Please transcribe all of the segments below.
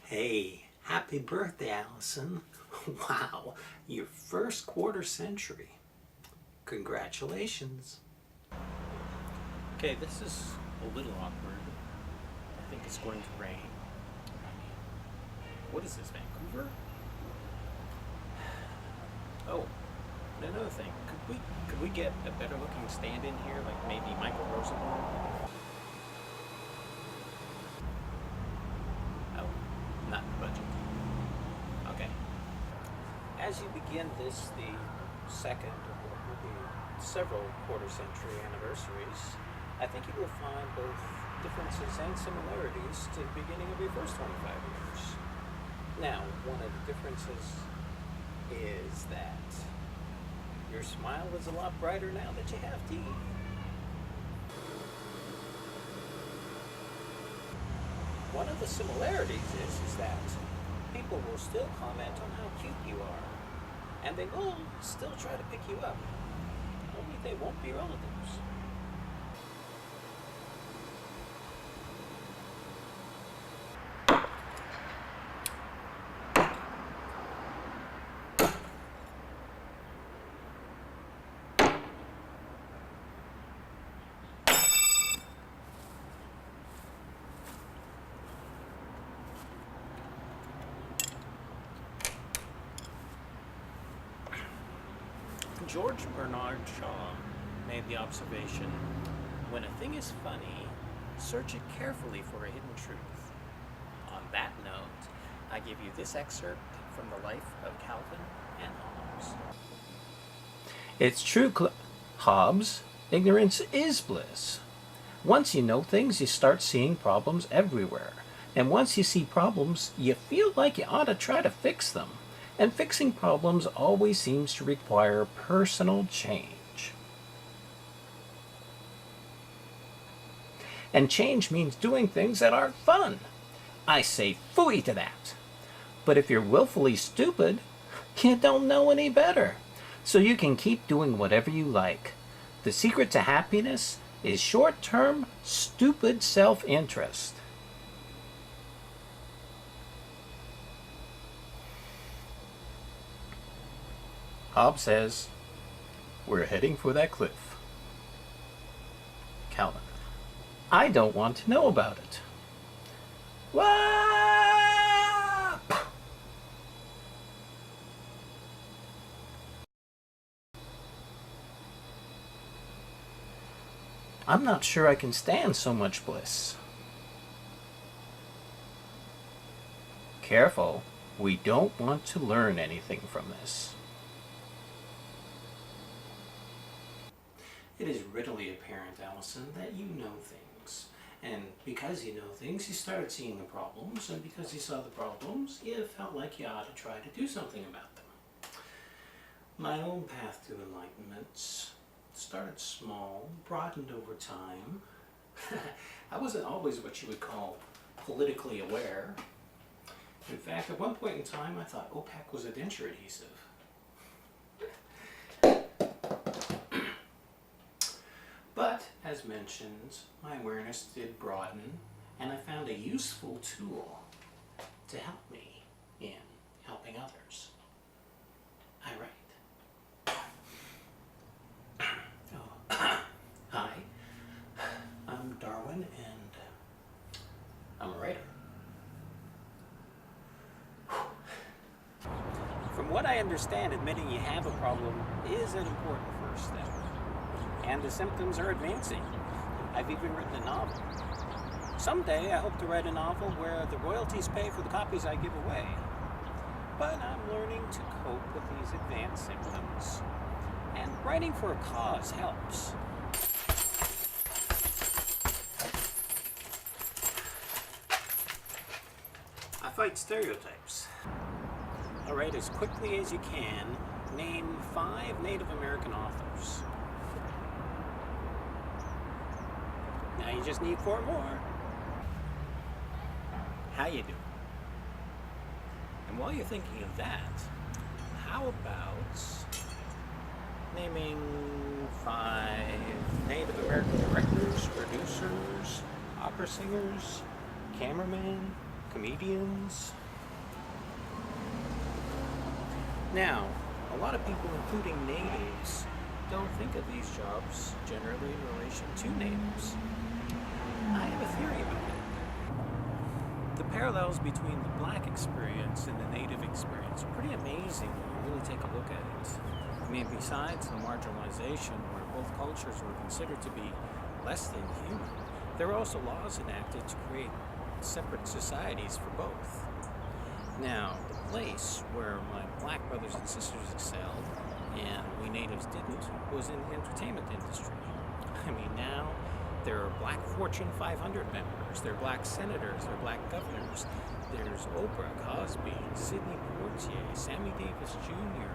Hey, happy birthday, Allison. Wow, your first quarter century. Congratulations. Okay, this is a little awkward. I think it's going to rain. I mean, what is this, Vancouver? Oh, and another thing. Could we get a better looking stand-in here, like maybe Michael Rosenbaum? Oh, not in the budget. Okay. As you begin this, the second of what will be several quarter century anniversaries, I think you will find both differences and similarities to the beginning of your first 25 years. Now, one of the differences is that your smile is a lot brighter now that you have teeth. One of the similarities is that people will still comment on how cute you are, and they will still try to pick you up, only they won't be relatives. George Bernard Shaw made the observation, when a thing is funny, search it carefully for a hidden truth. On that note, I give you this excerpt from the life of Calvin and Hobbes. It's true, Hobbes. Ignorance is bliss. Once you know things, you start seeing problems everywhere. And once you see problems, you feel like you ought to try to fix them. And fixing problems always seems to require personal change. And change means doing things that aren't fun. I say phooey to that. But if you're willfully stupid, you don't know any better. So you can keep doing whatever you like. The secret to happiness is short-term, stupid self-interest. Hobbes says, we're heading for that cliff. Calvin, I don't want to know about it. Whoop! I'm not sure I can stand so much bliss. Careful, we don't want to learn anything from this. It is readily apparent, Allison, that you know things. And because you know things, you started seeing the problems, and because you saw the problems, you felt like you ought to try to do something about them. My own path to enlightenment started small, broadened over time. I wasn't always what you would call politically aware. In fact, at one point in time, I thought OPEC was a denture adhesive. But, as mentioned, my awareness did broaden, and I found a useful tool to help me in helping others. I write. Hi, I'm Darwin, and I'm a writer. From what I understand, admitting you have a problem is an important first step. And the symptoms are advancing. I've even written a novel. Someday I hope to write a novel where the royalties pay for the copies I give away. But I'm learning to cope with these advanced symptoms. And writing for a cause helps. I fight stereotypes. I'll write as quickly as you can. Name 5 Native American authors. Now you just need 4 more. How you doing? And while you're thinking of that, how about naming 5 Native American directors, producers, opera singers, cameramen, comedians. Now, a lot of people, including natives, don't think of these jobs generally in relation to natives. I have a theory about it. The parallels between the black experience and the native experience are pretty amazing when you really take a look at it. I mean, besides the marginalization where both cultures were considered to be less than human, there were also laws enacted to create separate societies for both. Now, the place where my black brothers and sisters excelled, and we natives didn't, was in the entertainment industry. I mean, now there are black Fortune 500 members, there are black senators, there are black governors, there's Oprah, Cosby, Sidney Poitier, Sammy Davis Jr.,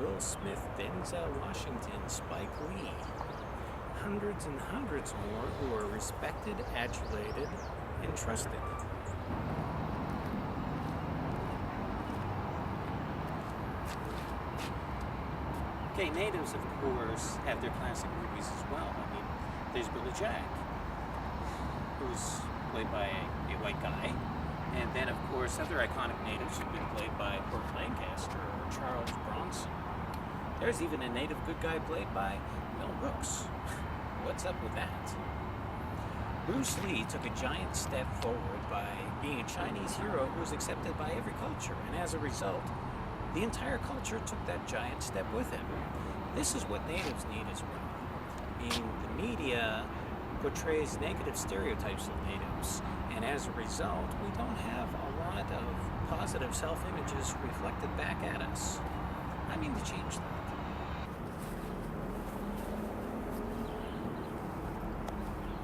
Will Smith, Denzel Washington, Spike Lee. Hundreds and hundreds more who are respected, adulated, and trusted. Okay, natives, of course, have their classic movies as well. I mean, there's Billy Jack, who's played by a white guy, and then, of course, other iconic natives who've been played by Burt Lancaster or Charles Bronson. There's even a native good guy played by Mel Brooks. What's up with that? Bruce Lee took a giant step forward by being a Chinese hero who was accepted by every culture, and as a result, the entire culture took that giant step with him. This is what natives need as well. The media portrays negative stereotypes of natives, and as a result, we don't have a lot of positive self-images reflected back at us. I mean to change that.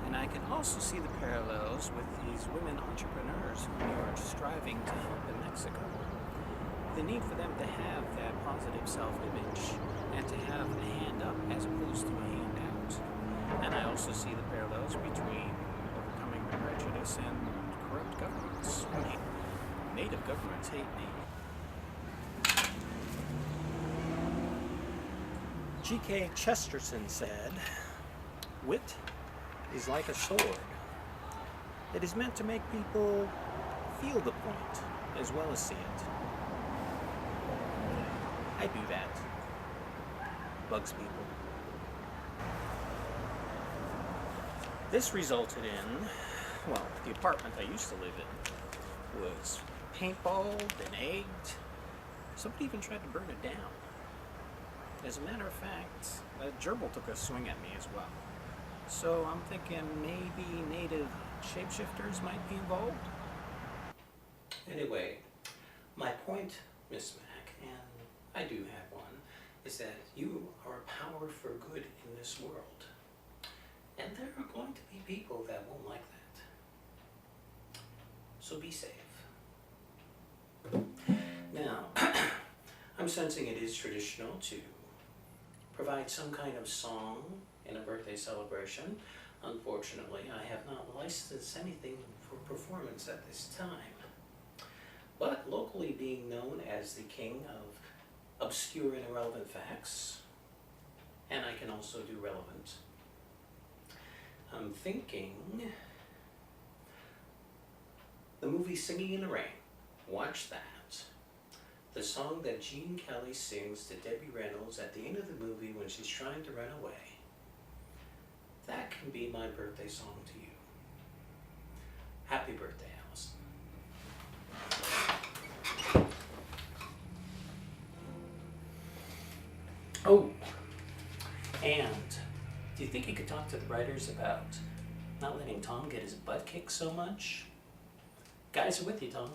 And I can also see the parallels with these women entrepreneurs who are striving to help in Mexico. The need for them to have that positive self-image and to have a hand up as opposed to a hand out. And I also see the parallels between overcoming the prejudice and corrupt governments. I mean, native governments hate me. G.K. Chesterton said, "Wit is like a sword. It is meant to make people feel the point as well as see it." I do that. Bugs people. This resulted in, well, the apartment I used to live in was paintballed and egged. Somebody even tried to burn it down. As a matter of fact, a gerbil took a swing at me as well. So I'm thinking maybe native shapeshifters might be involved. Anyway, my point, Miss Mack, and I do have one, is that you are a power for good in this world. And there are going to be people that won't like that. So be safe. Now, I'm sensing it is traditional to provide some kind of song in a birthday celebration. Unfortunately, I have not licensed anything for performance at this time. But locally being known as the king of obscure and irrelevant facts, and I can also do relevant, I'm thinking the movie Singing in the Rain. Watch that. The song that Gene Kelly sings to Debbie Reynolds at the end of the movie when she's trying to run away. That can be my birthday song to you. Happy birthday, Allison. Oh, and do you think you could talk to the writers about not letting Tom get his butt kicked so much? Guys are with you, Tom.